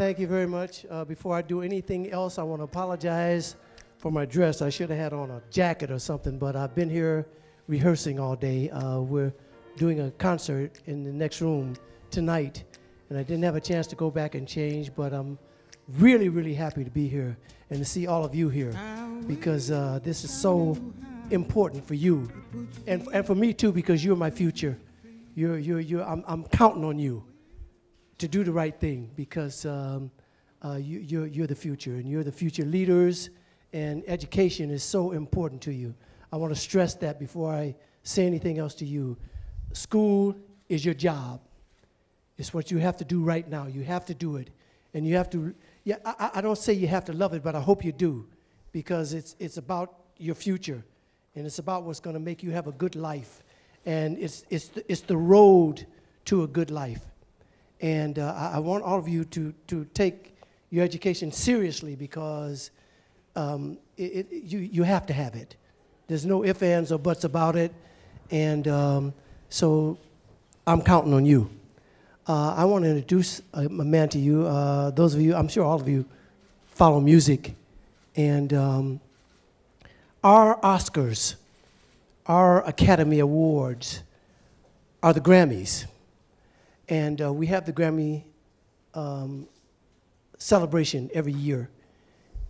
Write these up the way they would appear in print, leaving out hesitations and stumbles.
Thank you very much. Before I do anything else, I want to apologize for my dress. I should have had on a jacket or something, but I've been here rehearsing all day. We're doing a concert in the next room tonight, and I didn't have a chance to go back and change, but I'm really, really happy to be here and to see all of you here, because this is so important for you, and for me too, because you're my future. I'm counting on you to do the right thing, because you're the future, and you're the future leaders, and education is so important to you. I want to stress that before I say anything else to you. School is your job. It's what you have to do right now. You have to do it, and you have to. Yeah, I don't say you have to love it, but I hope you do, because it's about your future, and it's about what's going to make you have a good life, and it's the road to a good life. And I want all of you to take your education seriously, because you have to have it. There's no ifs, ands, or buts about it, and so I'm counting on you. I want to introduce a man to you. Those of you, I'm sure all of you, follow music, and our Oscars, our Academy Awards, are the Grammys. And we have the Grammy celebration every year.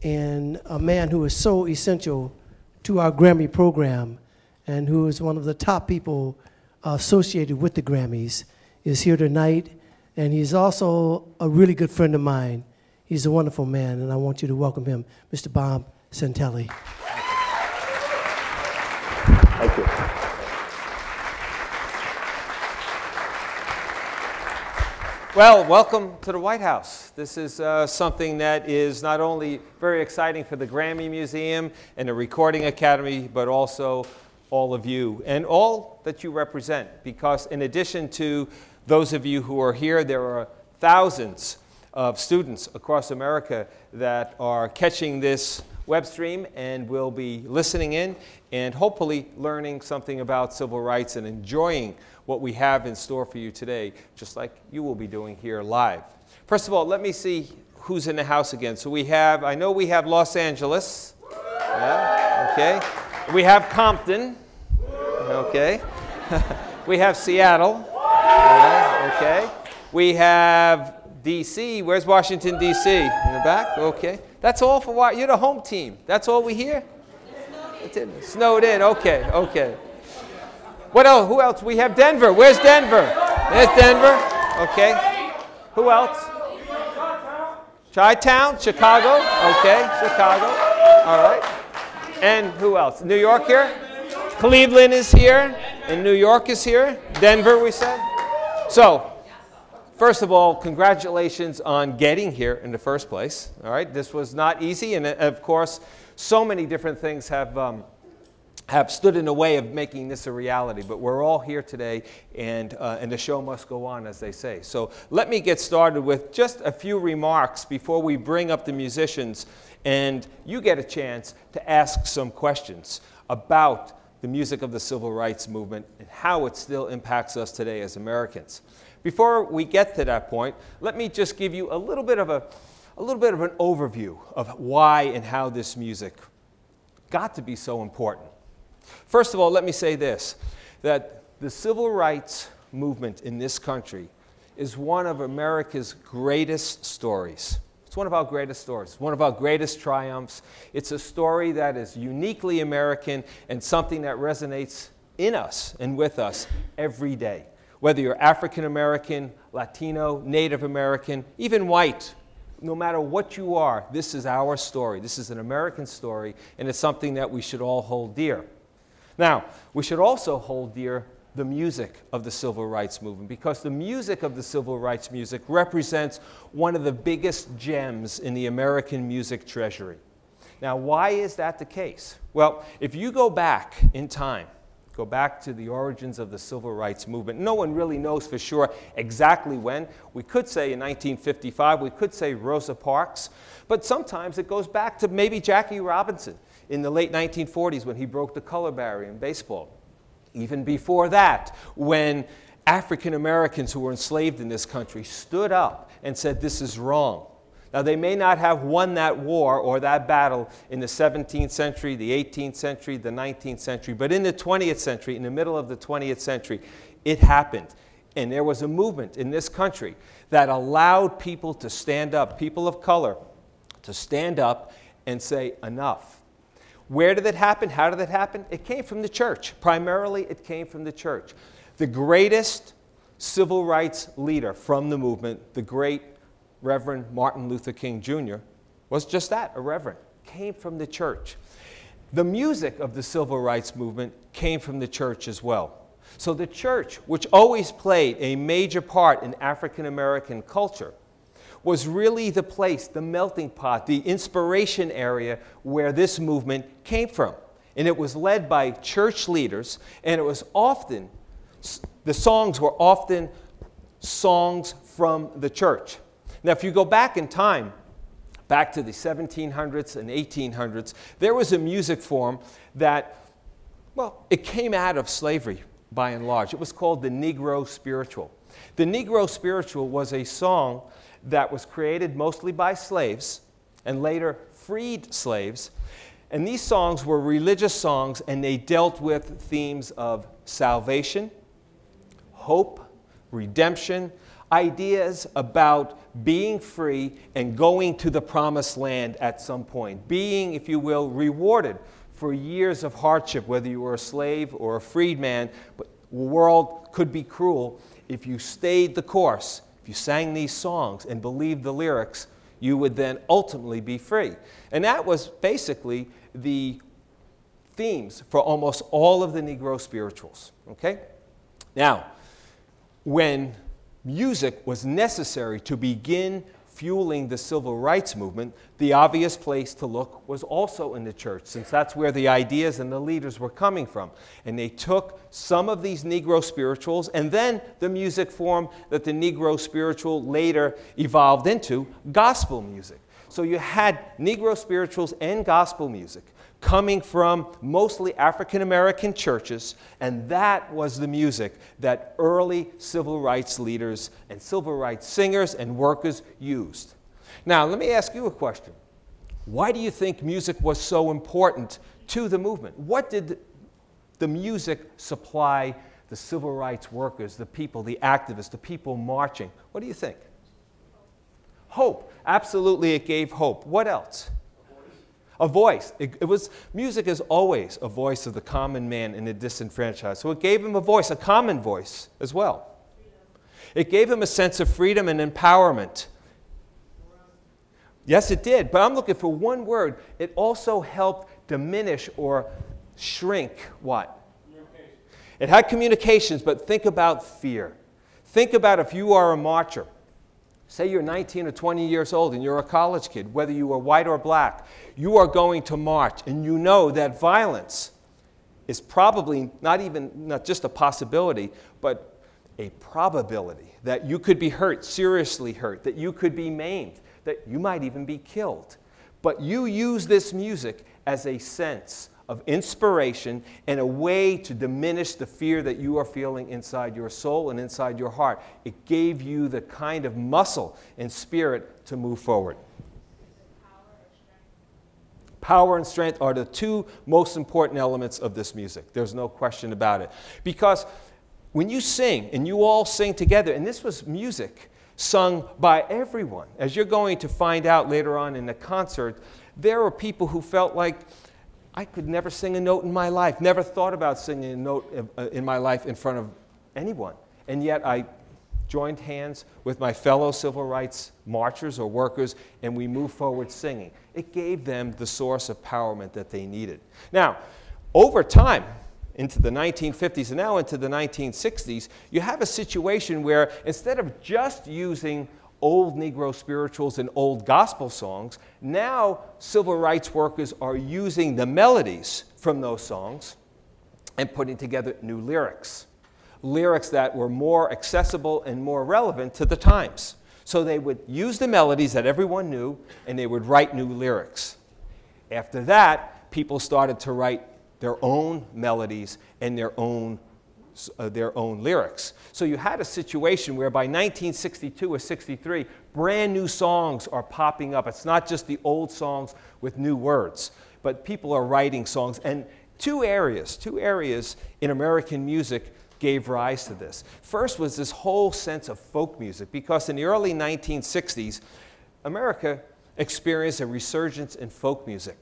And a man who is so essential to our Grammy program, and who is one of the top people associated with the Grammys, is here tonight. And he's also a really good friend of mine. He's a wonderful man, and I want you to welcome him, Mr. Bob Santelli. Thank you. Well, welcome to the White House. This is something that is not only very exciting for the Grammy Museum and the Recording Academy, but also all of you and all that you represent. Because in addition to those of you who are here, there are thousands of students across America that are catching this web stream and will be listening in and hopefully learning something about civil rights and enjoying what we have in store for you today, just like you will be doing here live. First of all, let me see who's in the house again. So we have, I know we have Los Angeles. Yeah, okay. We have Compton. Okay. We have Seattle. Yeah, okay. We have D.C. Where's Washington, D.C.? In the back? Okay. That's all for what? You're the home team. That's all we hear? Snowed in. Okay, okay. What else? Who else? We have Denver. Where's Denver? There's Denver. Okay. Who else? Chi-Town? Chicago? Okay, Chicago. All right. And who else? New York here? Cleveland is here. And New York is here. Denver, we said. So, first of all, congratulations on getting here in the first place. All right. This was not easy. And of course, so many different things have stood in the way of making this a reality, but we're all here today, and the show must go on, as they say. So let me get started with just a few remarks before we bring up the musicians, and you get a chance to ask some questions about the music of the civil rights movement and how it still impacts us today as Americans. Before we get to that point, let me just give you a little bit of an overview of why and how this music got to be so important. First of all, let me say this, that the civil rights movement in this country is one of America's greatest stories. It's one of our greatest stories, one of our greatest triumphs. It's a story that is uniquely American and something that resonates in us and with us every day. Whether you're African American, Latino, Native American, even white, no matter what you are, this is our story. This is an American story, and it's something that we should all hold dear. Now, we should also hold dear the music of the civil rights movement, because the music of the civil rights music represents one of the biggest gems in the American music treasury. Now, why is that the case? Well, if you go back in time, go back to the origins of the civil rights movement, no one really knows for sure exactly when. We could say in 1955, we could say Rosa Parks, but sometimes it goes back to maybe Jackie Robinson in the late 1940s when he broke the color barrier in baseball. Even before that, when African Americans who were enslaved in this country stood up and said, this is wrong. Now, they may not have won that war or that battle in the 17th century, the 18th century, the 19th century, but in the 20th century, in the middle of the 20th century, it happened. And there was a movement in this country that allowed people to stand up, people of color, to stand up and say, enough. Where did it happen? How did it happen? It came from the church. Primarily, it came from the church. The greatest civil rights leader from the movement, the great Reverend Martin Luther King Jr., was just that, a reverend, came from the church. The music of the civil rights movement came from the church as well. So the church, which always played a major part in African American culture, was really the place, the melting pot, the inspiration area where this movement came from. And it was led by church leaders, and it was often, the songs were often songs from the church. Now, if you go back in time, back to the 1700s and 1800s, there was a music form that, well, it came out of slavery by and large. It was called the Negro Spiritual. The Negro Spiritual was a song that was created mostly by slaves and later freed slaves. And these songs were religious songs, and they dealt with themes of salvation, hope, redemption, ideas about being free and going to the promised land at some point, being, if you will, rewarded for years of hardship, whether you were a slave or a freed man. But the world could be cruel. If you stayed the course, if you sang these songs and believed the lyrics, you would then ultimately be free. And that was basically the themes for almost all of the Negro spirituals. Okay? Now, when music was necessary to begin fueling the civil rights movement, the obvious place to look was also in the church, since that's where the ideas and the leaders were coming from. And they took some of these Negro spirituals, and then the music form that the Negro spiritual later evolved into, gospel music. So you had Negro spirituals and gospel music coming from mostly African American churches, and that was the music that early civil rights leaders and civil rights singers and workers used. Now, let me ask you a question. Why do you think music was so important to the movement? What did the music supply the civil rights workers, the people, the activists, the people marching? What do you think? Hope. Absolutely, it gave hope. What else? A voice. Music is always a voice of the common man and the disenfranchised. So it gave him a voice, a common voice as well. It gave him a sense of freedom and empowerment. Yes, it did. But I'm looking for one word. It also helped diminish or shrink what? It had communications, but think about fear. Think about if you are a marcher. Say you're 19 or 20 years old and you're a college kid, whether you are white or black, you are going to march, and you know that violence is probably not just a possibility, but a probability that you could be hurt, seriously hurt, that you could be maimed, that you might even be killed. But you use this music as a sense of inspiration and a way to diminish the fear that you are feeling inside your soul and inside your heart. It gave you the kind of muscle and spirit to move forward. Power and strength are the two most important elements of this music. There's no question about it. Because when you sing, and you all sing together, and this was music sung by everyone, as you're going to find out later on in the concert, there were people who felt like, I could never sing a note in my life, never thought about singing a note in my life in front of anyone. And yet I joined hands with my fellow civil rights marchers or workers, and we moved forward singing. It gave them the source of empowerment that they needed. Now, over time, into the 1950s and now into the 1960s, you have a situation where instead of just using old Negro spirituals and old gospel songs, now civil rights workers are using the melodies from those songs and putting together new lyrics. Lyrics that were more accessible and more relevant to the times. So they would use the melodies that everyone knew, and they would write new lyrics. After that, people started to write their own melodies and their own lyrics. So you had a situation where by 1962 or 63, Brand new songs are popping up. It's not just the old songs with new words, but people are writing songs. And two areas in American music gave rise to this. First was this whole sense of folk music, because in the early 1960s, America experienced a resurgence in folk music.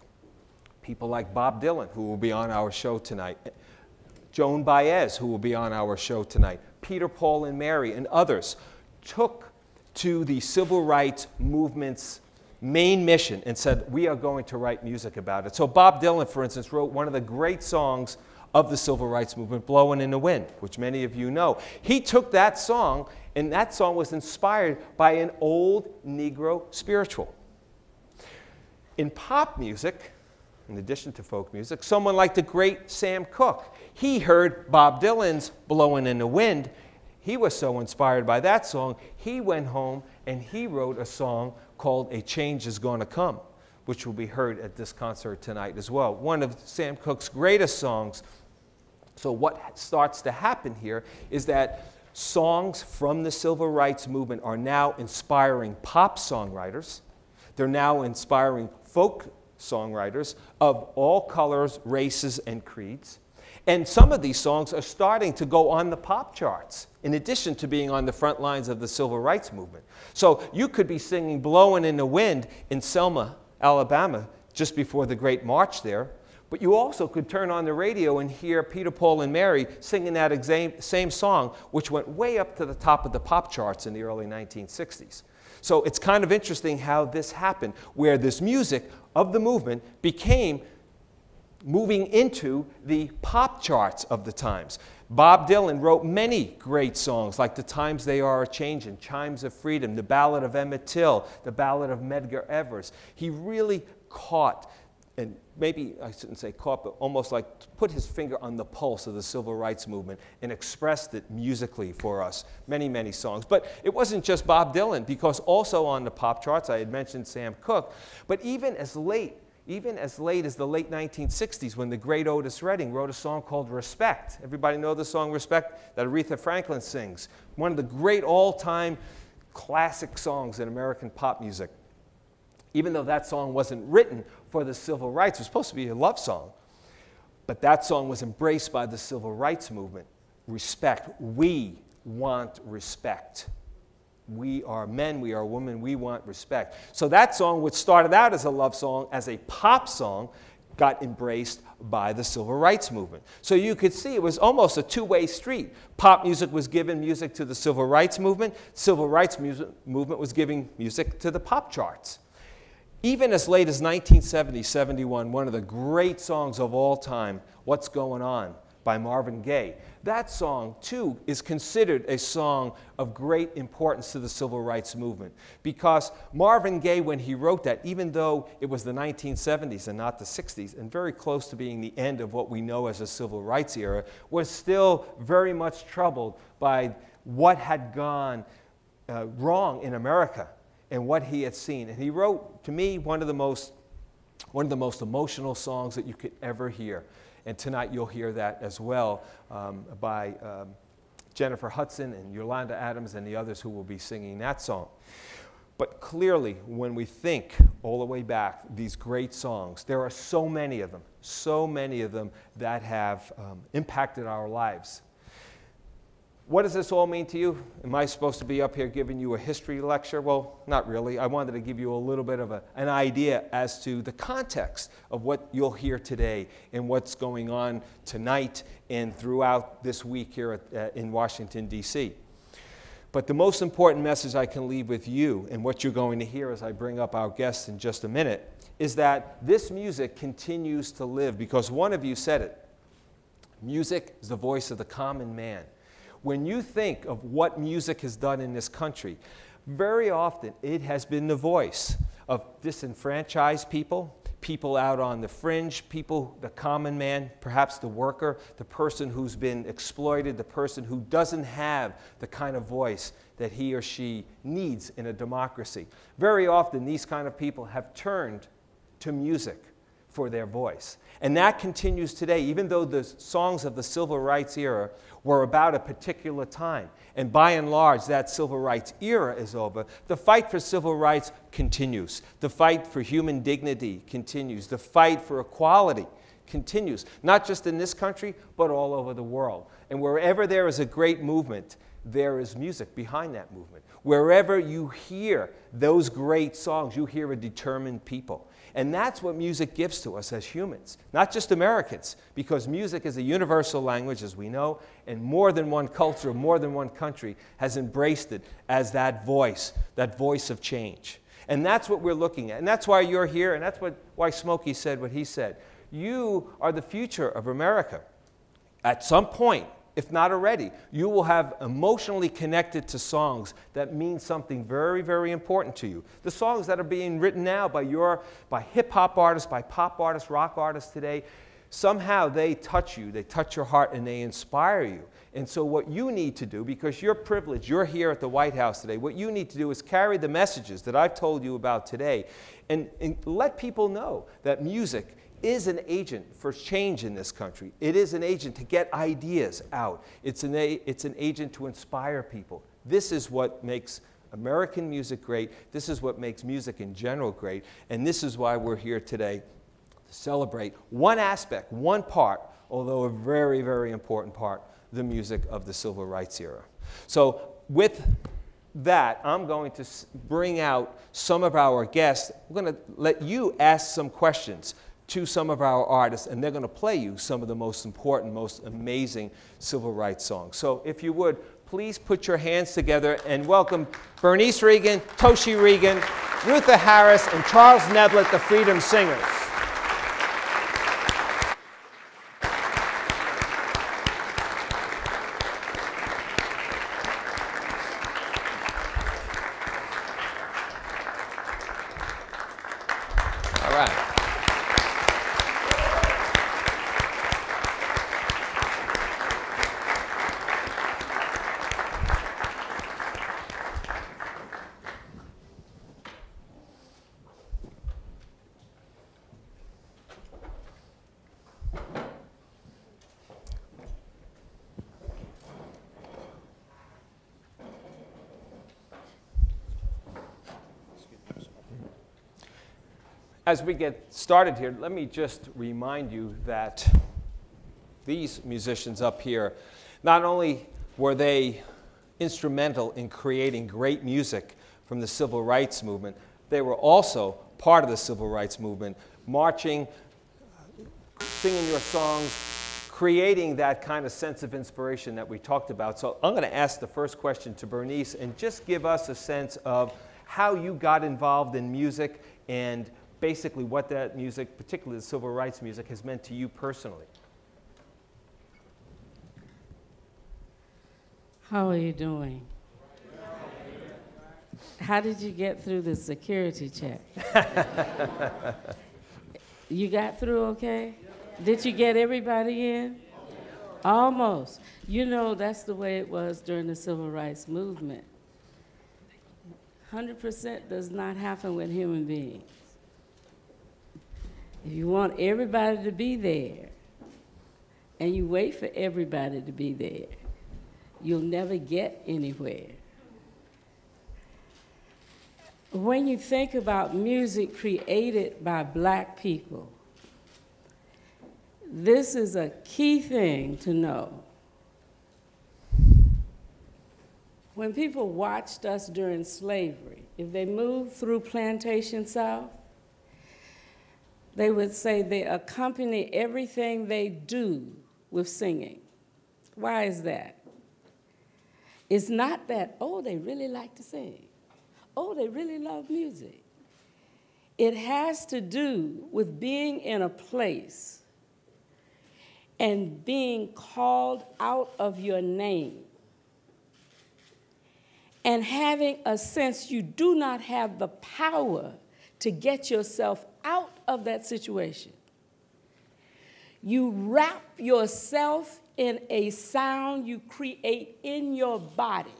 People like Bob Dylan, who will be on our show tonight, Joan Baez, who will be on our show tonight, Peter, Paul, and Mary, and others took to the civil rights movement's main mission and said, we are going to write music about it. So Bob Dylan, for instance, wrote one of the great songs of the civil rights movement, Blowin' in the Wind, which many of you know. He took that song, and that song was inspired by an old Negro spiritual. In pop music, in addition to folk music, someone like the great Sam Cooke, he heard Bob Dylan's Blowin' in the Wind. He was so inspired by that song, he went home and he wrote a song called A Change Is Gonna Come, which will be heard at this concert tonight as well. One of Sam Cooke's greatest songs. So what starts to happen here is that songs from the civil rights movement are now inspiring pop songwriters. They're now inspiring folk songwriters of all colors, races, and creeds. And some of these songs are starting to go on the pop charts, in addition to being on the front lines of the civil rights movement. So you could be singing Blowin' in the Wind in Selma, Alabama, just before the Great March there. But you also could turn on the radio and hear Peter, Paul, and Mary singing that same song, which went way up to the top of the pop charts in the early 1960s. So it's kind of interesting how this happened, where this music of the movement became moving into the pop charts of the times. Bob Dylan wrote many great songs, like The Times They Are A-Changin', Chimes of Freedom, The Ballad of Emmett Till, The Ballad of Medgar Evers. He really caught, and maybe I shouldn't say caught, but almost like put his finger on the pulse of the civil rights movement and expressed it musically for us. Many, many songs. But it wasn't just Bob Dylan, because also on the pop charts, I had mentioned Sam Cooke, but even as late as the late 1960s, when the great Otis Redding wrote a song called Respect. Everybody know the song Respect that Aretha Franklin sings? One of the great all-time classic songs in American pop music. Even though that song wasn't written for the civil rights, it was supposed to be a love song. But that song was embraced by the civil rights movement. Respect. We want respect. We are men, we are women, we want respect. So that song, which started out as a love song, as a pop song, got embraced by the civil rights movement. So you could see it was almost a two-way street. Pop music was giving music to the civil rights movement. Civil rights movement was giving music to the pop charts. Even as late as 1970, 71, one of the great songs of all time, What's Going On, by Marvin Gaye. That song, too, is considered a song of great importance to the civil rights movement, because Marvin Gaye, when he wrote that, even though it was the 1970s and not the 60s, and very close to being the end of what we know as a civil rights era, was still very much troubled by what had gone wrong in America and what he had seen. And he wrote, to me, one of the most emotional songs that you could ever hear. And tonight you'll hear that as well by Jennifer Hudson and Yolanda Adams and the others who will be singing that song. But clearly, when we think all the way back, these great songs, there are so many of them that have impacted our lives. What does this all mean to you? Am I supposed to be up here giving you a history lecture? Well, not really. I wanted to give you a little bit of an idea as to the context of what you'll hear today and what's going on tonight and throughout this week here in Washington, D.C. But the most important message I can leave with you, and what you're going to hear as I bring up our guests in just a minute, is that this music continues to live, because one of you said it. Music is the voice of the common man. When you think of what music has done in this country, very often it has been the voice of disenfranchised people, people out on the fringe, people, the common man, perhaps the worker, the person who's been exploited, the person who doesn't have the kind of voice that he or she needs in a democracy. Very often these kind of people have turned to music for their voice. And that continues today, even though the songs of the civil rights era were about a particular time. And by and large, that civil rights era is over. The fight for civil rights continues. The fight for human dignity continues. The fight for equality continues, not just in this country, but all over the world. And wherever there is a great movement, there is music behind that movement. Wherever you hear those great songs, you hear a determined people. And that's what music gives to us as humans, not just Americans, because music is a universal language, as we know, and more than one culture, more than one country has embraced it as that voice of change. And that's what we're looking at. And that's why you're here, and that's why Smokey said what he said. You are the future of America. At some point, if not already, you will have emotionally connected to songs that mean something very, very important to you. The songs that are being written now by hip-hop artists, by pop artists, rock artists today, somehow they touch you, they touch your heart, and they inspire you. And so what you need to do, because you're privileged, you're here at the White House today, what you need to do is carry the messages that I've told you about today and let people know that music is an agent for change in this country. It is an agent to get ideas out. It's an agent to inspire people. This is what makes American music great. This is what makes music in general great. And this is why we're here today to celebrate one aspect, one part, although a very, very important part, the music of the civil rights era. So with that, I'm going to bring out some of our guests. We're going to let you ask some questions to some of our artists, and they're going to play you some of the most important, most amazing civil rights songs. So if you would, please put your hands together and welcome Bernice Reagon, Toshi Reagon, Rutha Harris, and Charles Neblett, the Freedom Singers. All right. As we get started here, let me just remind you that these musicians up here, not only were they instrumental in creating great music from the civil rights movement, they were also part of the civil rights movement, marching, singing your songs, creating that kind of sense of inspiration that we talked about. So I'm going to ask the first question to Bernice and just give us a sense of how you got involved in music and basically what that music, particularly the civil rights music, has meant to you personally. How are you doing? How did you get through the security check? You got through okay? Did you get everybody in? Almost. You know, that's the way it was during the civil rights movement. 100% does not happen with human beings. If you want everybody to be there, and you wait for everybody to be there, you'll never get anywhere. When you think about music created by black people, this is a key thing to know. When people watched us during slavery, if they moved through Plantation South, they would say they accompany everything they do with singing. Why is that? It's not that, oh, they really like to sing. Oh, they really love music. It has to do with being in a place and being called out of your name and having a sense you do not have the power to get yourself out of that situation. You wrap yourself in a sound you create in your body,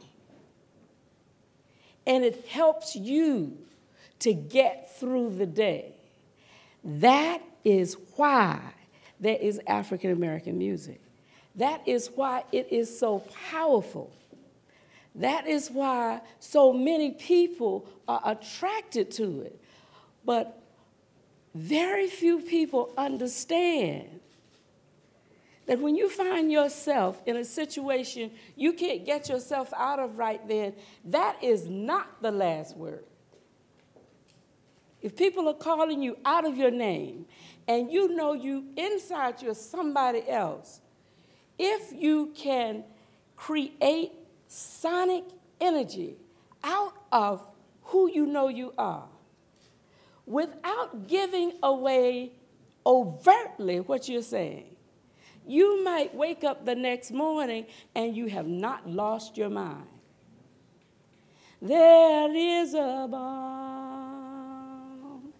and it helps you to get through the day. That is why there is African American music. That is why it is so powerful. That is why so many people are attracted to it. But very few people understand that when you find yourself in a situation you can't get yourself out of right then, that is not the last word. If people are calling you out of your name and you know you inside you're somebody else, if you can create sonic energy out of who you know you are, without giving away overtly what you're saying, you might wake up the next morning and you have not lost your mind. There is a balm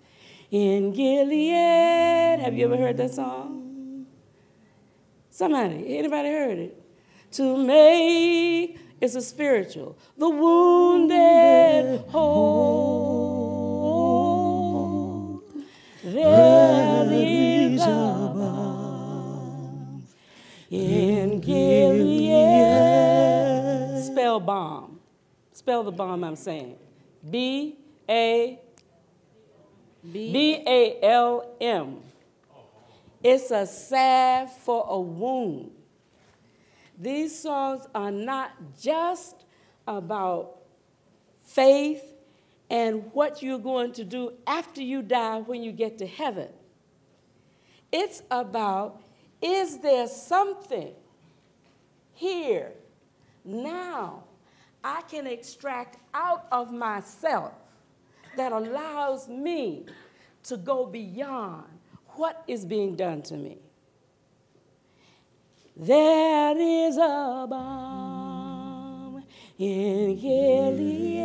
in Gilead. Have you ever heard that song? Somebody, anybody heard it? To make, it's a spiritual, the wounded whole. There is a balm in Gilead. Spell bomb. Spell the bomb I'm saying. B-A-B-A-L-M. It's a salve for a wound. These songs are not just about faith and what you're going to do after you die when you get to heaven. It's about, is there something here now I can extract out of myself that allows me to go beyond what is being done to me? There is a balm in Gilead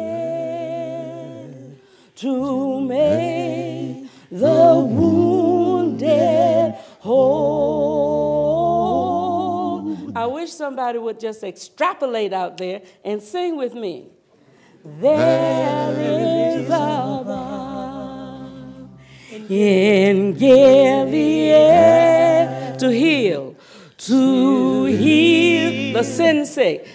to make the wounded whole. I wish somebody would just extrapolate out there and sing with me. There is a balm in Gilead to heal the sin-sick,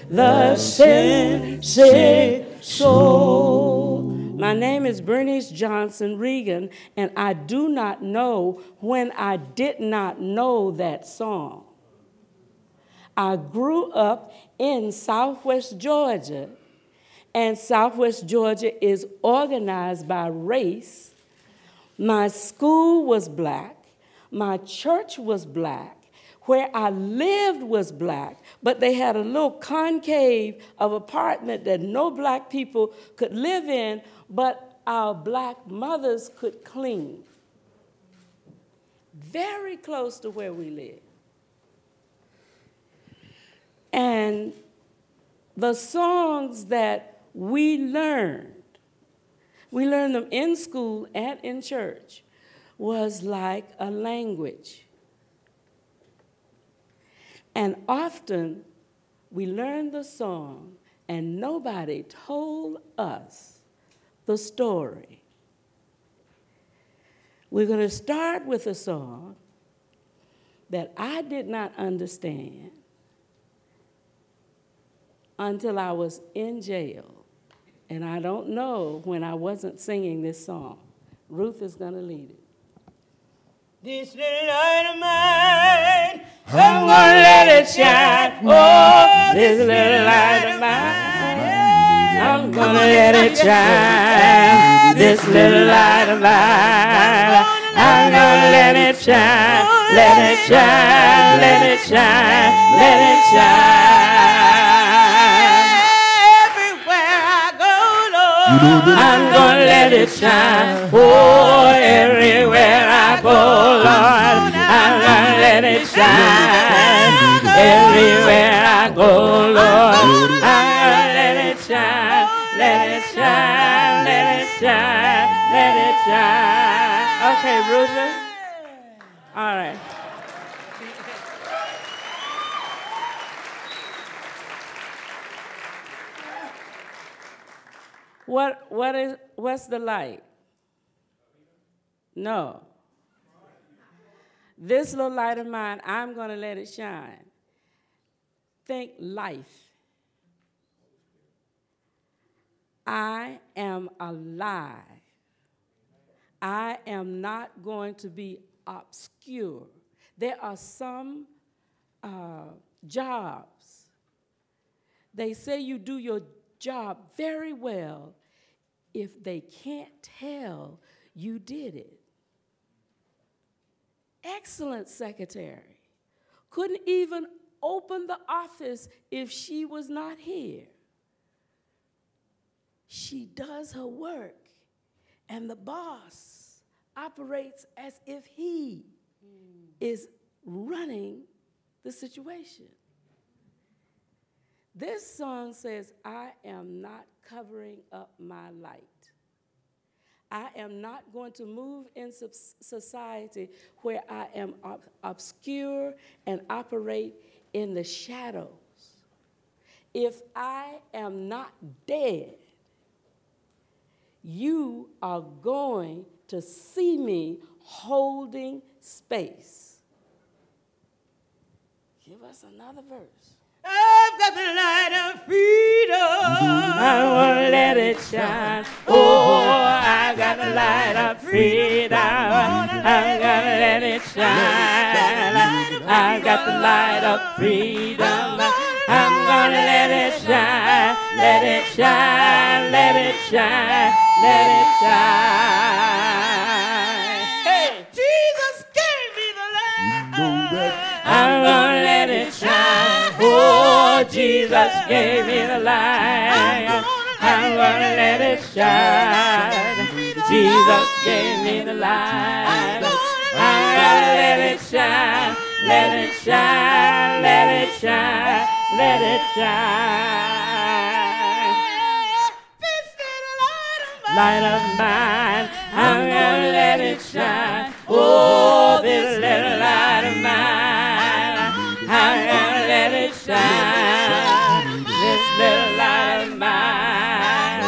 soul. My name is Bernice Johnson Reagon, and I do not know when I did not know that song. I grew up in Southwest Georgia, and Southwest Georgia is organized by race. My school was black. My church was black. Where I lived was black, but they had a little concave of apartment that no black people could live in, but our black mothers could clean. Very close to where we live. And the songs that we learned them in school and in church, was like a language. And often we learned the song and nobody told us the story. We're going to start with a song that I did not understand until I was in jail. And I don't know when I wasn't singing this song. Ruth is going to lead it. This little light of mine, I'm gonna let it shine. Oh, this little light of mine, I'm gonna let it shine. This little light of mine, I'm gonna let it shine. Let it shine, let it shine, let it shine. Everywhere I go, Lord, I'm gonna let it shine. Oh, everywhere I go, Lord, I'm gonna let it shine. Everywhere I go, Lord, I'm gonna let it shine. Let it shine, let it shine, let it shine. Okay, Ruth. All right. What's the light? No. This little light of mine, I'm going to let it shine. Think life. I am alive. I am not going to be obscure. There are some jobs. They say you do your job very well if they can't tell you did it. Excellent secretary. Couldn't even open the office if she was not here. She does her work, and the boss operates as if he is running the situation. This song says, I am not covering up my light. I am not going to move in society where I am obscure and operate in the shadows. If I am not dead, you are going to see me holding space. Give us another verse. I've got the light of freedom. I want to let it shine. Oh, I got the light of freedom. I'm gonna let it shine. I got the light of freedom. I'm gonna let it shine. Let it shine. Let it shine. Let it shine. Hey, Jesus gave me the light. I'm gonna let it shine. Oh, Jesus gave me the light. I'm gonna let it shine. Jesus gave me the light. I'm gonna let it shine. Let it shine. Let it shine. Let it shine. Light of mine. I'm gonna let it shine. Oh, this little light of mine. I'm gonna let it shine. This little light of mine.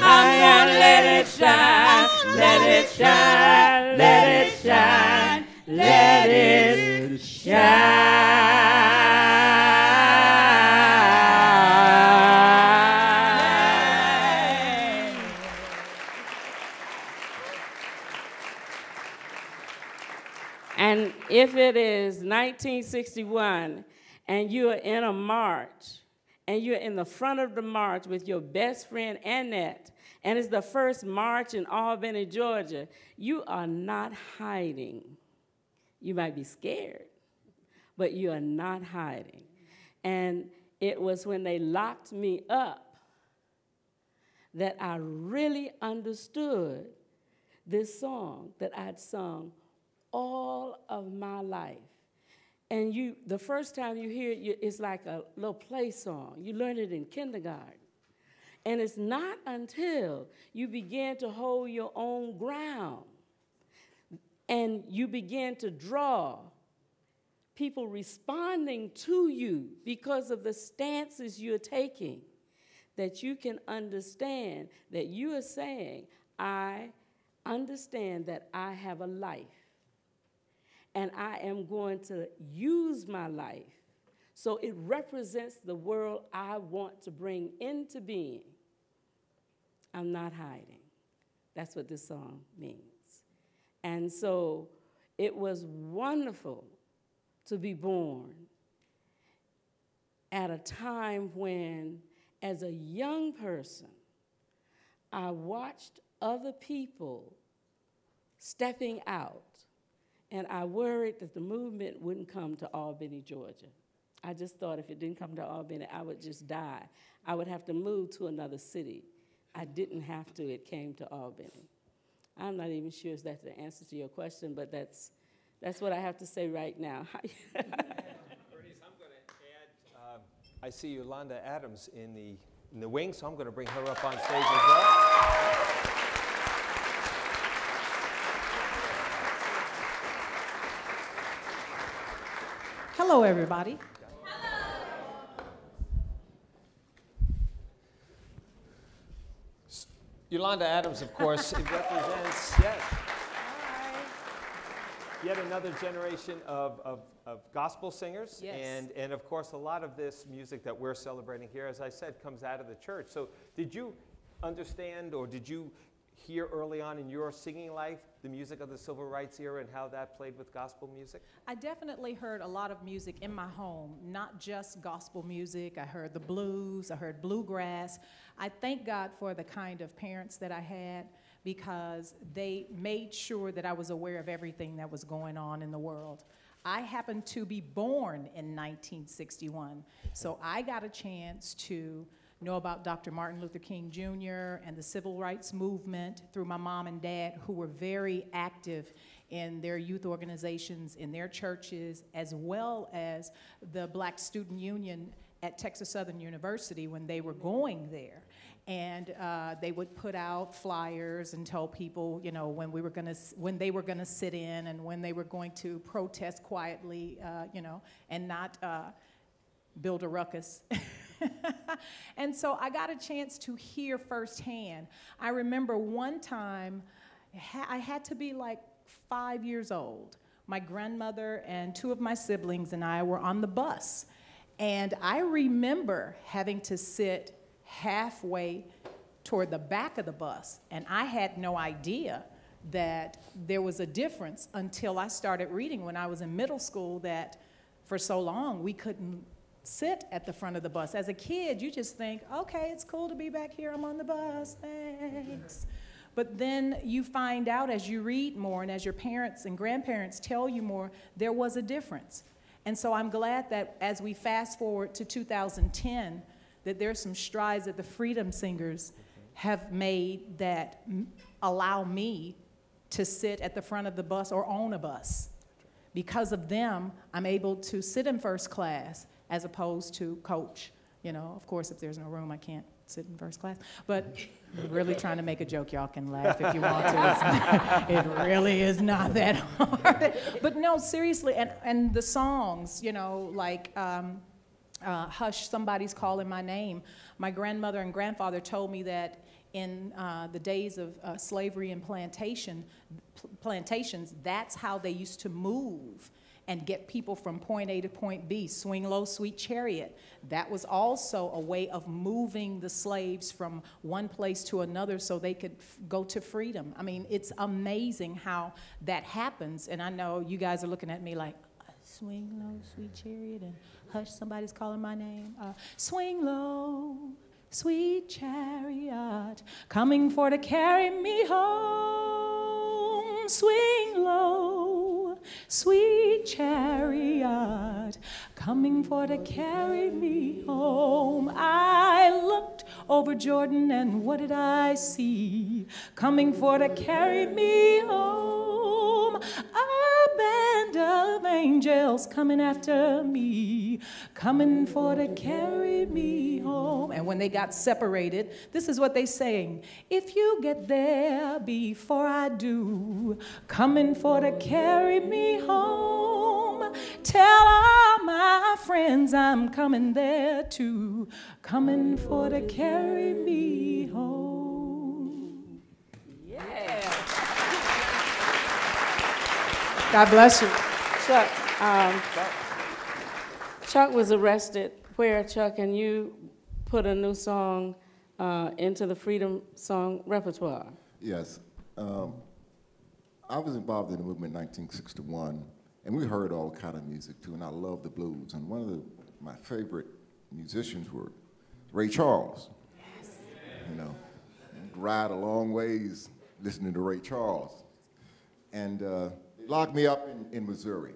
I'm gonna let it shine. Let it shine. Let it shine. Let it shine. And if it is 1961 and you are in a march and you're in the front of the march with your best friend Annette, and it's the first march in Albany, Georgia, you are not hiding. You might be scared, but you are not hiding. And it was when they locked me up that I really understood this song that I'd sung all of my life. And the first time you hear it, it's like a little play song. You learn it in kindergarten. And it's not until you begin to hold your own ground and you begin to draw people responding to you because of the stances you're taking that you can understand that you are saying, I understand that I have a life. And I am going to use my life so it represents the world I want to bring into being. I'm not hiding. That's what this song means. And so it was wonderful to be born at a time when, as a young person, I watched other people stepping out. And I worried that the movement wouldn't come to Albany, Georgia. I just thought if it didn't come to Albany, I would just die. I would have to move to another city. I didn't have to. It came to Albany. I'm not even sure if that's the answer to your question, but that's what I have to say right now. Bernice, I'm going to add, I see Yolanda Adams in the wing, so I'm going to bring her up on stage as well. Hello, everybody. Hello. Yolanda Adams, of course, it represents, yes. yet another generation of gospel singers. Yes. And of course, a lot of this music that we're celebrating here, as I said, comes out of the church. So did you understand, or did you hear early on in your singing life the music of the civil rights era and how that played with gospel music? I definitely heard a lot of music in my home, not just gospel music. I heard the blues, I heard bluegrass. I thank God for the kind of parents that I had, because they made sure that I was aware of everything that was going on in the world. I happened to be born in 1961, so I got a chance to know about Dr. Martin Luther King Jr. and the civil rights movement through my mom and dad, who were very active in their youth organizations, in their churches, as well as the Black Student Union at Texas Southern University when they were going there. And they would put out flyers and tell people, you know, when they were gonna sit in and when they were going to protest quietly, you know, and not build a ruckus. And so I got a chance to hear firsthand. I remember one time, I had to be like 5 years old. My grandmother and two of my siblings and I were on the bus. And I remember having to sit halfway toward the back of the bus. And I had no idea that there was a difference until I started reading when I was in middle school, that for so long we couldn't sit at the front of the bus. As a kid, you just think, okay, it's cool to be back here, I'm on the bus, thanks. But then you find out as you read more and as your parents and grandparents tell you more, there was a difference. And so I'm glad that as we fast forward to 2010, that there's some strides that the Freedom Singers have made that allow me to sit at the front of the bus or own a bus. Because of them, I'm able to sit in first class as opposed to coach. You know, of course, if there's no room, I can't sit in first class. But I'm really trying to make a joke. Y'all can laugh if you want to. It really is not that hard. But no, seriously, and the songs, you know, like Hush, Somebody's Calling My Name. My grandmother and grandfather told me that in the days of slavery and plantations, that's how they used to move and get people from point A to point B. Swing Low, Sweet Chariot. That was also a way of moving the slaves from one place to another so they could go to freedom. I mean, it's amazing how that happens. And I know you guys are looking at me like, swing low, sweet chariot, and hush, somebody's calling my name. Swing low, sweet chariot, coming for to carry me home. Swing low, sweet chariot, coming for to carry me home. I looked over Jordan, and what did I see? Coming for to carry me home. A band of angels coming after me, coming for to carry me home. And when they got separated, this is what they sang. If you get there before I do, coming for to carry me home. Tell all my friends I'm coming there too, coming for to carry me home. Yeah. God bless you. Chuck was arrested where, Chuck, and you put a new song into the Freedom Song repertoire. Yes. I was involved in the movement in 1961, and we heard all kind of music too, and I love the blues. And one of my favorite musicians were Ray Charles. Yes. You know, ride a long ways listening to Ray Charles. And they locked me up in Missouri.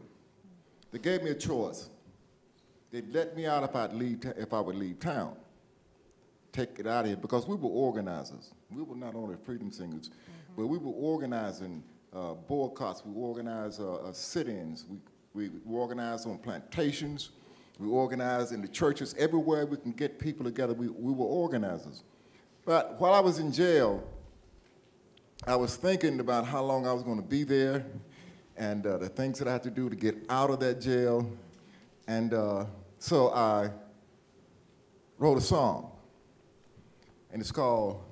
They gave me a choice. They'd let me out if I would leave town, take it out of here, because we were organizers. We were not only freedom singers, but we were organizing boycotts. We organized sit-ins. We organized on plantations. We organized in the churches. Everywhere we can get people together, we were organizers. But while I was in jail, I was thinking about how long I was going to be there and the things that I had to do to get out of that jail. And so I wrote a song, and it's called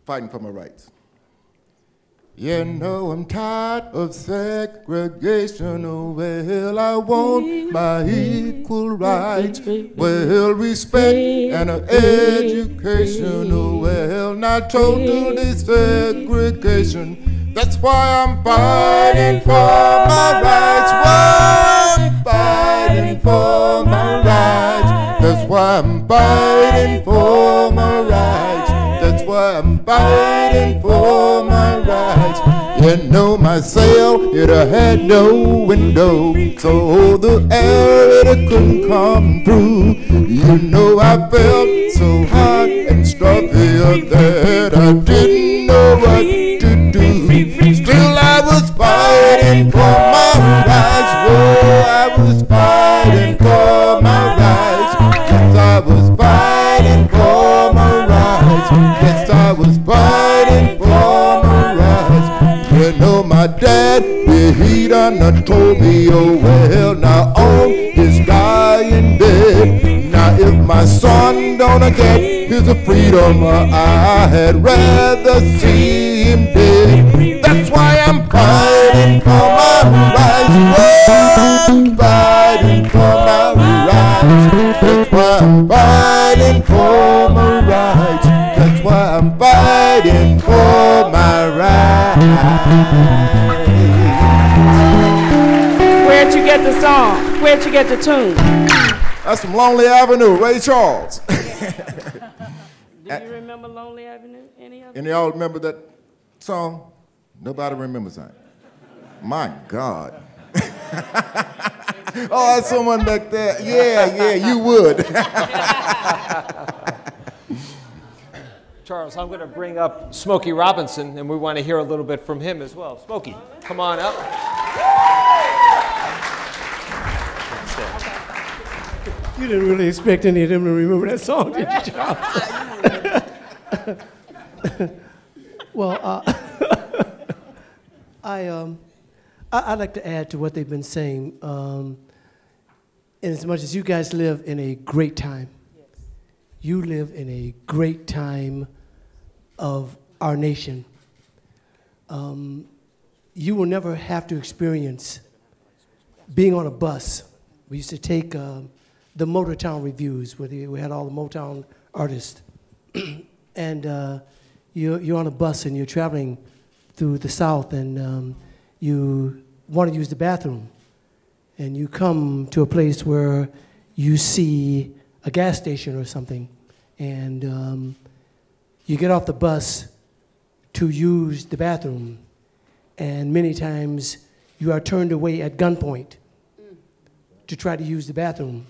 Fighting for My Rights. You know I'm tired of segregation. Oh, well, I want my equal rights. Well, respect and education. Oh, well, not total desegregation. That's why I'm fighting for my rights. Whoa, I'm fighting for my rights. That's why I'm fighting for my rights. That's why I'm fighting for my rights. You know my cell, it had no window, so the air it couldn't come through. You know I felt so hot and stuffy that I didn't know what to do. Still I was fighting for my rights. Whoa, I was fighting for my rights. Yes, I was fighting for my rights. Yes, I was fighting for my rights. You know my dad, he done told me, oh well, now on his dying bed. Now if my son don't get his freedom, I had rather see him dead. That's why I'm fighting for my rights. Oh, I'm fighting for my rights. That's why I'm fighting for my rights. That's why I'm fighting for my rights. Where'd you get the song? Where'd you get the tune? That's from Lonely Avenue, Ray Charles. Do you remember Lonely Avenue? Any of it? Any of y'all remember that song? Nobody remembers that. My God. Oh, that's someone back there. Yeah, you would. Charles, I'm going to bring up Smokey Robinson, and we want to hear a little bit from him as well. Smokey, come on up. You didn't really expect any of them to remember that song, did you, Charles? Well, I'd like to add to what they've been saying. In as much as you guys live in a great time, you live in a great time of our nation. You will never have to experience being on a bus. We used to take the Motortown reviews, where we had all the Motown artists. And you're on a bus and you're traveling through the South, and you want to use the bathroom. And you come to a place where you see a gas station or something, and you get off the bus to use the bathroom, and many times you are turned away at gunpoint to try to use the bathroom.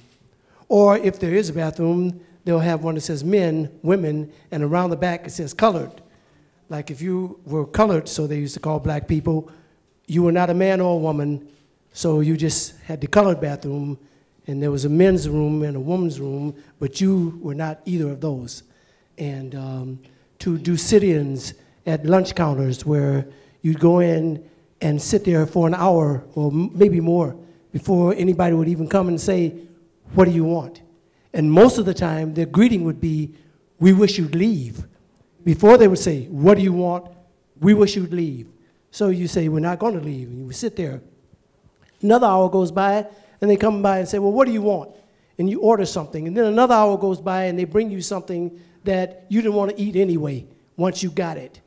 Or if there is a bathroom, they'll have one that says men, women, and around the back it says colored. Like if you were colored, so they used to call black people, you were not a man or a woman, so you just had the colored bathroom, and there was a men's room and a woman's room, but you were not either of those. And to do sit-ins at lunch counters where you'd go in and sit there for an hour or maybe more before anybody would even come and say, what do you want? And most of the time, their greeting would be, we wish you'd leave. Before they would say, what do you want? We wish you'd leave. So you say, we're not going to leave. And you would sit there. Another hour goes by, and they come by and say, well, what do you want? And you order something. And then another hour goes by, and they bring you something that you didn't want to eat anyway once you got it.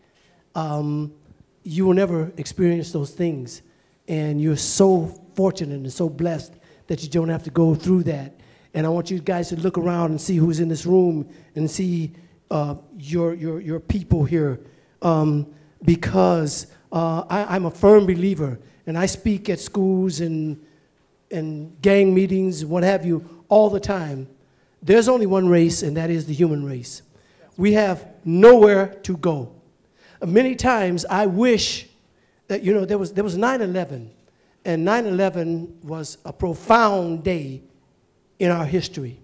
You will never experience those things. And you're so fortunate and so blessed that you don't have to go through that. And I want you guys to look around and see who's in this room and see your people here. Because I'm a firm believer, and I speak at schools and gang meetings, what have you, all the time. There's only one race, and that is the human race. We have nowhere to go. Many times I wish that, you know, there was 9/11, and 9/11 was a profound day in our history.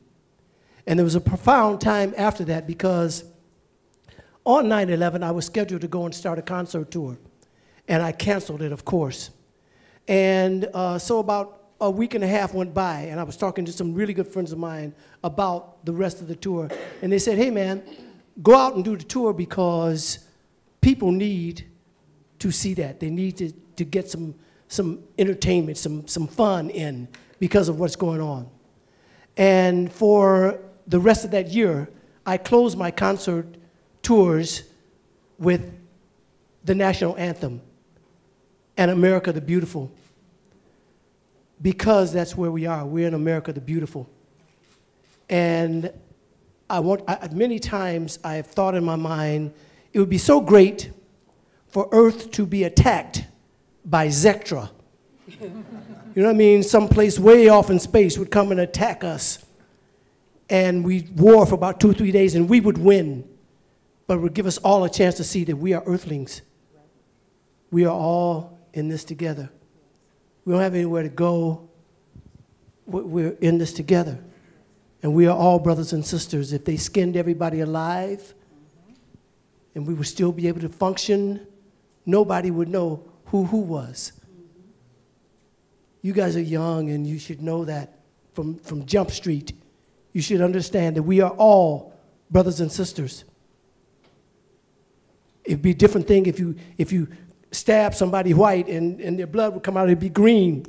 And there was a profound time after that, because on 9/11 I was scheduled to go and start a concert tour, and I canceled it, of course. And so about a week and a half went by, and I was talking to some really good friends of mine about the rest of the tour, and they said, hey man, go out and do the tour because people need to see that. They need to get some entertainment, some fun in because of what's going on. And for the rest of that year, I closed my concert tours with the national anthem and America the Beautiful, because that's where we are. We're in America the Beautiful. And many times I've thought in my mind, it would be so great for Earth to be attacked by Zectra. You know what I mean? Someplace way off in space would come and attack us. And we'd war for about 2 or 3 days, and we would win. But it would give us all a chance to see that we are Earthlings. We are all in this together. We don't have anywhere to go. We're in this together. And we are all brothers and sisters. If they skinned everybody alive, and we would still be able to function, nobody would know who was. You guys are young, and you should know that from Jump Street. You should understand that we are all brothers and sisters. It'd be a different thing if you stab somebody white and their blood would come out, it'd be green.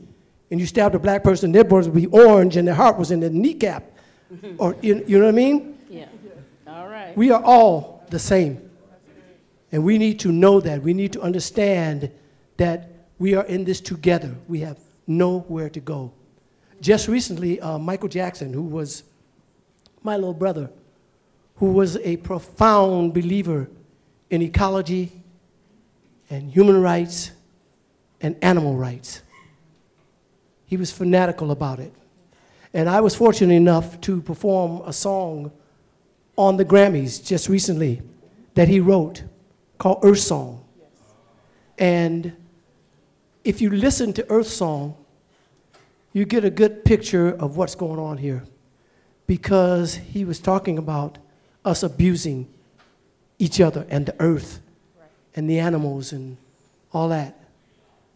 And you stabbed a black person, their blood would be orange and their heart was in their kneecap. Or, you know what I mean? Yeah. All right. We are all the same. And we need to know that. We need to understand that we are in this together. We have nowhere to go. Just recently, Michael Jackson, who was my little brother, who was a profound believer in ecology and human rights and animal rights. He was fanatical about it. And I was fortunate enough to perform a song on the Grammys just recently that he wrote called Earth Song. And if you listen to Earth Song, you get a good picture of what's going on here, because he was talking about us abusing each other and the earth and the animals and all that.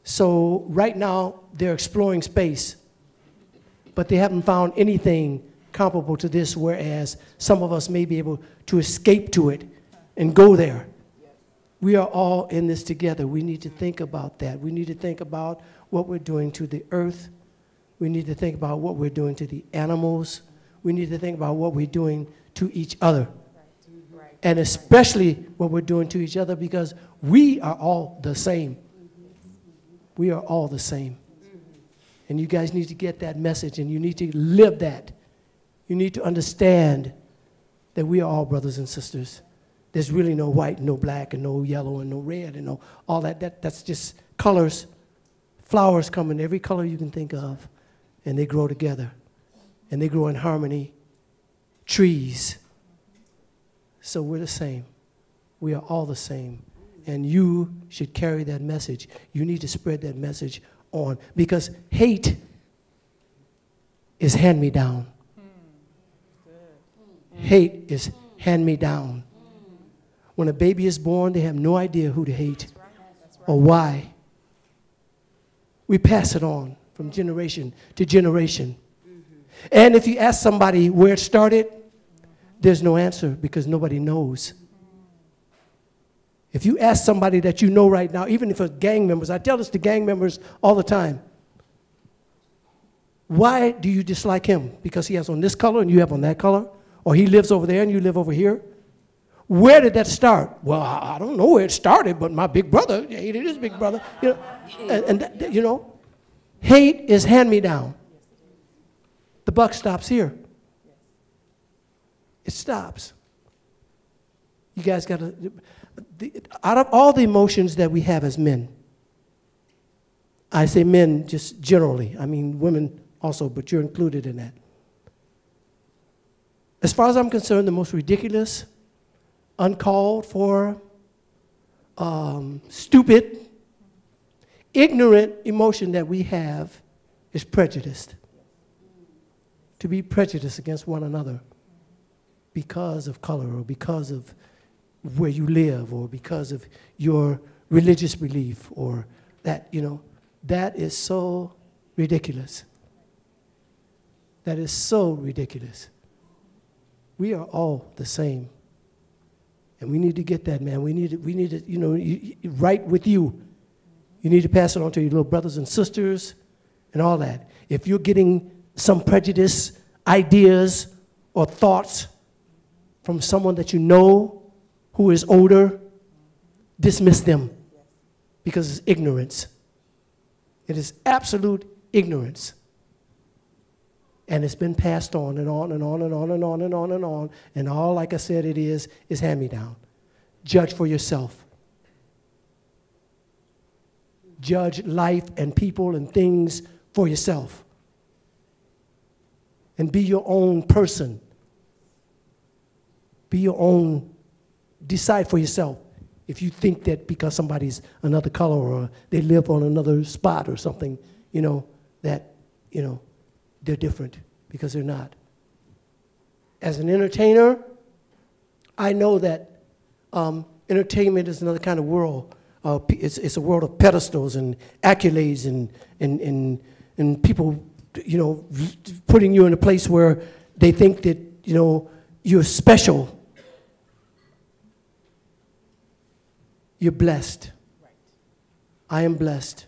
So right now, they're exploring space, but they haven't found anything comparable to this, whereas some of us may be able to escape to it and go there. We are all in this together. We need to think about that. We need to think about what we're doing to the earth. We need to think about what we're doing to the animals. We need to think about what we're doing to each other. And especially what we're doing to each other, because we are all the same. We are all the same. And you guys need to get that message, and you need to live that. You need to understand that we are all brothers and sisters. There's really no white, no black, and no yellow, and no red, and no all that. That's just colors. Flowers come in every color you can think of, and they grow together. And they grow in harmony. Trees. So we're the same. We are all the same. And you should carry that message. You need to spread that message on, because hate is hand-me-down. Hate is hand-me-down. When a baby is born, they have no idea who to hate or why. We pass it on from generation to generation. And if you ask somebody where it started, there's no answer, because nobody knows. If you ask somebody that you know right now, even if it's gang members, I tell this to gang members all the time. Why do you dislike him? Because he has on this color and you have on that color? Or he lives over there and you live over here? Where did that start? Well, I don't know where it started, but my big brother hated his big brother. You know, you know, hate is hand-me-down. The buck stops here. It stops. You guys got to, out of all the emotions that we have as men, I say men just generally, I mean women also, but you're included in that. As far as I'm concerned, the most ridiculous, uncalled for, stupid, ignorant emotion that we have is prejudice. To be prejudiced against one another because of color, or because of where you live, or because of your religious belief, or that, you know, that is so ridiculous. That is so ridiculous. We are all the same. And we need to get that, man. We need to, you know, right with you. You need to pass it on to your little brothers and sisters and all that. If you're getting some prejudice, ideas, or thoughts from someone that you know who is older, dismiss them because it's ignorance. It is absolute ignorance. And it's been passed on and on and on and on and on and on and on. And all, like I said, it is hand-me-down. Judge for yourself. Judge life and people and things for yourself. And be your own person. Be your own, decide for yourself. If you think that because somebody's another color or they live on another spot or something, you know, that, you know, they're different, because they're not. As an entertainer, I know that entertainment is another kind of world. It's a world of pedestals and accolades and people, you know, putting you in a place where they think that, you know, you're special. You're blessed. Right. I am blessed.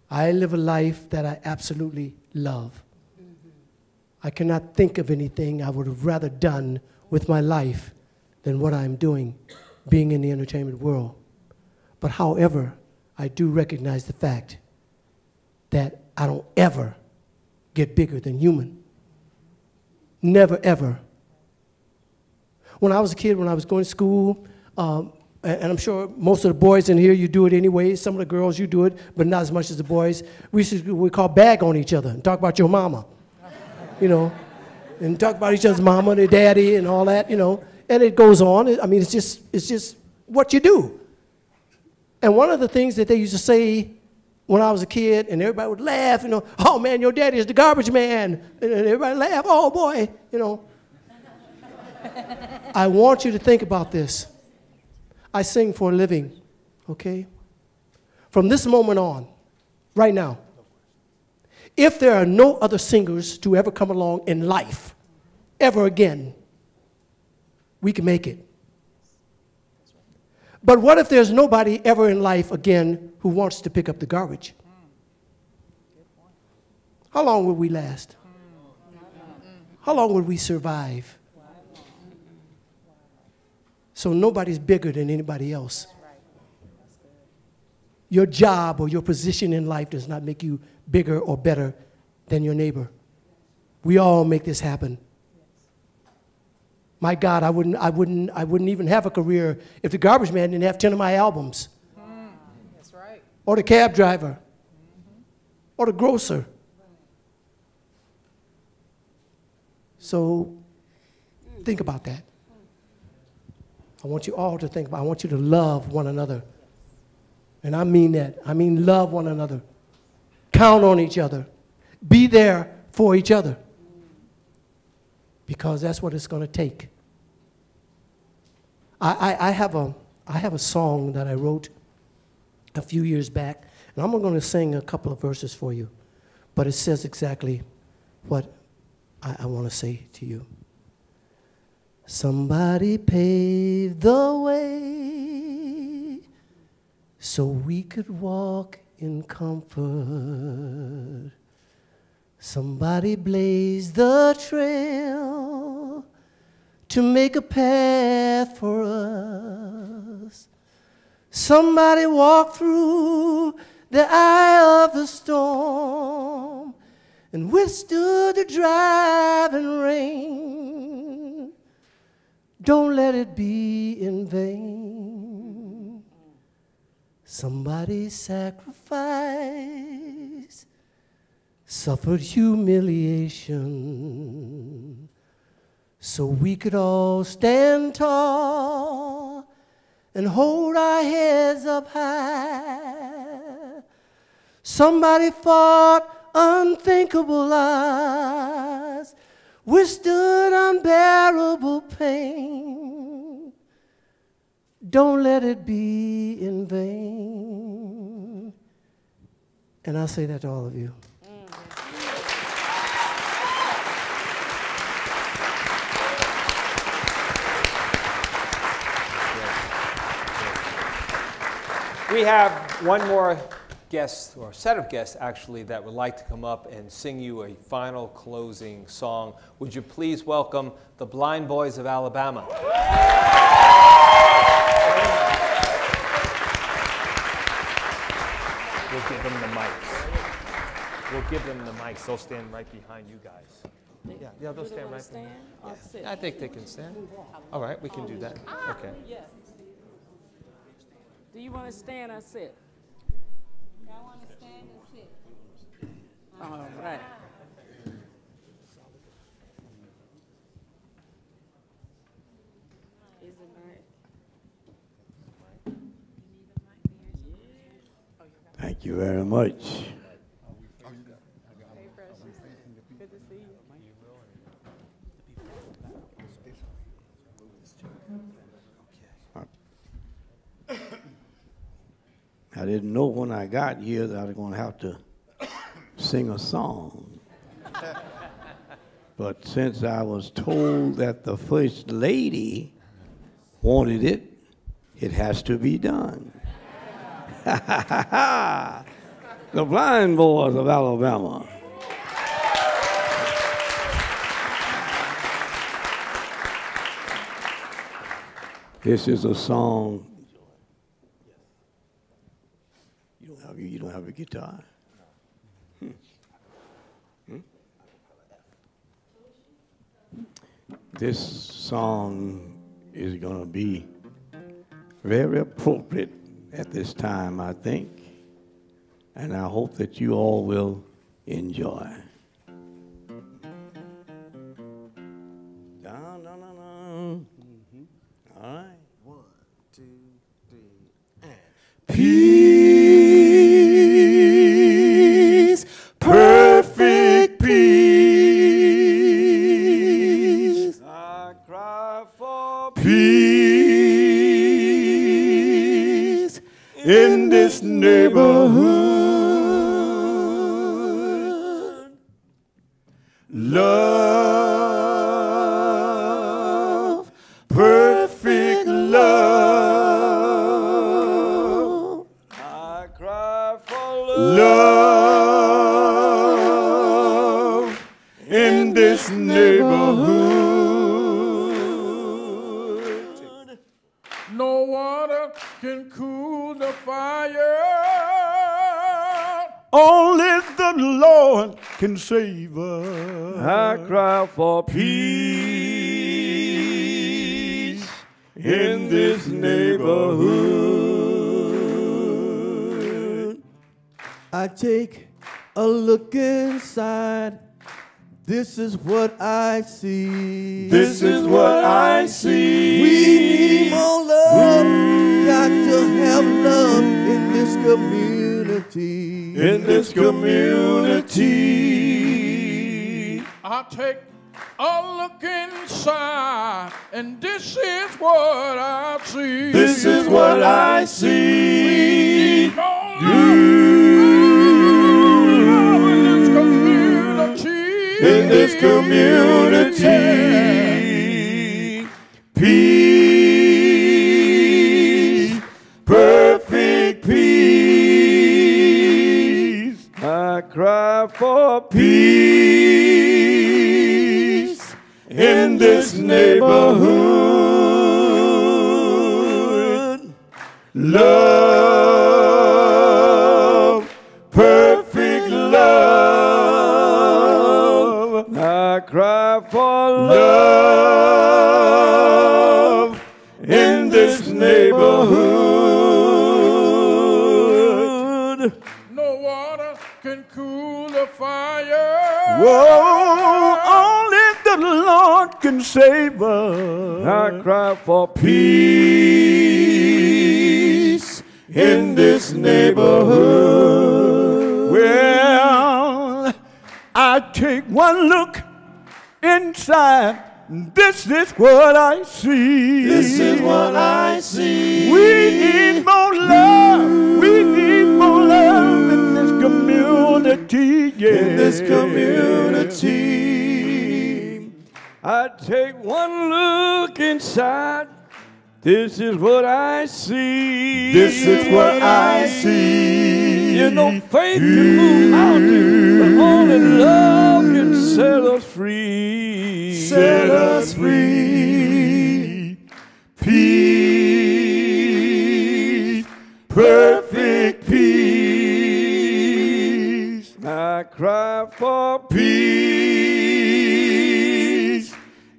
I live a life that I absolutely love. Mm-hmm. I cannot think of anything I would have rather done with my life than what I'm doing, being in the entertainment world. But however, I do recognize the fact that I don't ever get bigger than human. Never, ever. When I was a kid, when I was going to school, and I'm sure most of the boys in here, you do it anyway. Some of the girls, you do it, but not as much as the boys. We call bag on each other and talk about your mama, you know, and talk about each other's mama, their daddy, and all that, you know. And it goes on. I mean, it's just what you do. And one of the things that they used to say when I was a kid, and everybody would laugh, you know, oh man, your daddy is the garbage man, and everybody laugh, oh boy, you know. I want you to think about this. I sing for a living, okay? From this moment on, right now, if there are no other singers to ever come along in life, ever again, we can make it. But what if there's nobody ever in life again who wants to pick up the garbage? How long would we last? How long would we survive? So nobody's bigger than anybody else. Your job or your position in life does not make you bigger or better than your neighbor. We all make this happen. My God, I wouldn't even have a career if the garbage man didn't have 10 of my albums. That's right. Or the cab driver. Or the grocer. So think about that. I want you all to think about it. I want you to love one another. And I mean that. I mean love one another. Count on each other. Be there for each other. Because that's what it's going to take. I have a song that I wrote a few years back, and I'm going to sing a couple of verses for you. But it says exactly what I want to say to you. Somebody paved the way so we could walk in comfort. Somebody blazed the trail to make a path for us. Somebody walked through the eye of the storm and withstood the driving rain. Don't let it be in vain. Somebody sacrificed, suffered humiliation, so we could all stand tall and hold our heads up high. Somebody fought unthinkable odds, withstood unbearable pain. Don't let it be in vain. And I say that to all of you. We have one more guest, or set of guests actually, that would like to come up and sing you a final closing song. Would you please welcome the Blind Boys of Alabama? We'll give them the mics. We'll give them the mics. They'll stand right behind you guys. Yeah, they'll stand right behind you. Yeah, I think they can stand. All right, we can do that. Okay. Yes. Do you want to stand or sit? I want to stand and sit. All right. Is it right? Thank you very much. Hey, Precious. Good to see you. I didn't know when I got here that I was going to have to sing a song. But since I was told that the First Lady wanted it, it has to be done. The Blind Boys of Alabama. This is a song. You don't have a guitar? This song is going to be very appropriate at this time, I think, and I hope that you all will enjoy. All right. 1, 2, 3, and Peace, perfect peace. I cry for peace in this neighborhood. Love, perfect love. I cry for love in this neighborhood. No water can cool the fire. Only the Lord can save us. I cry for peace in this neighborhood. I take a look inside. This is what I see. This is what I see. We need more love. Got to have love in this community. In this community. I take a look inside, and this is what I see. This is what I see. In this community, peace, perfect peace. I cry for peace in this neighborhood. Love, perfect love. I cry for love in this neighborhood. No water can cool the fire. Whoa, only the Lord can save us. I cry for peace in this neighborhood. Well, I take one look inside. This is what I see. This is what I see. We need more love. We need more love in this community. Yeah. In this community. I take one look inside. This is what I see. This is what I see. You know, faith can move mountains, but only love can set us free. Set us free. Peace, perfect peace. I cry for Peace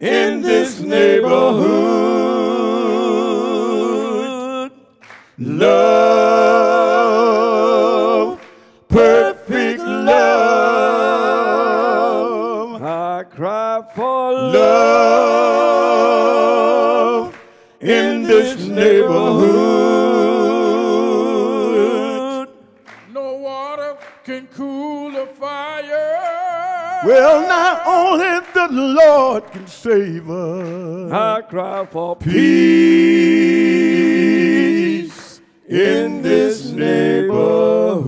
in this neighborhood. Love, perfect love. I cry for Love in this neighborhood. No water can cool a fire. Well, not only the Lord can save us. I cry for Peace in this neighborhood.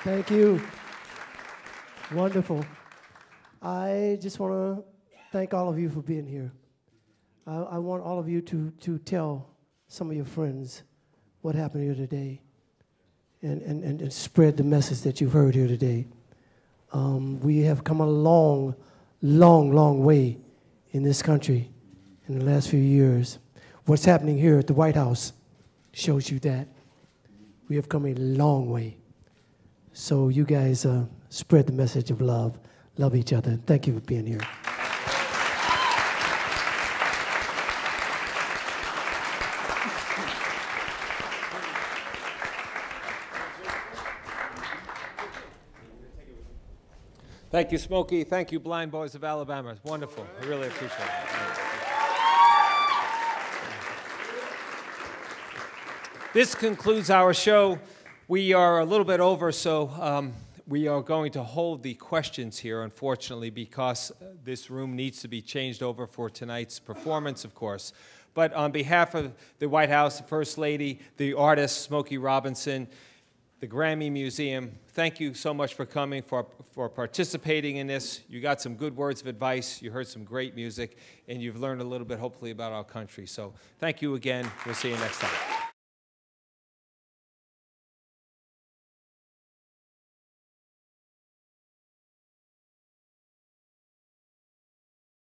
Thank you. Wonderful. I just want to thank all of you for being here. I want all of you to tell some of your friends what happened here today and spread the message that you've heard here today. We have come a long, long, long way in this country in the last few years. What's happening here at the White House shows you that. We have come a long way. So you guys spread the message of love. Love each other. Thank you for being here. Thank you, Smokey. Thank you, Blind Boys of Alabama. It's wonderful. I really appreciate it. This concludes our show. We are a little bit over, so we are going to hold the questions here, unfortunately, because this room needs to be changed over for tonight's performance, of course. But on behalf of the White House, the First Lady, the artist, Smokey Robinson, the Grammy Museum, thank you so much for coming, for participating in this. You got some good words of advice, you heard some great music, and you've learned a little bit, hopefully, about our country. So thank you again. We'll see you next time.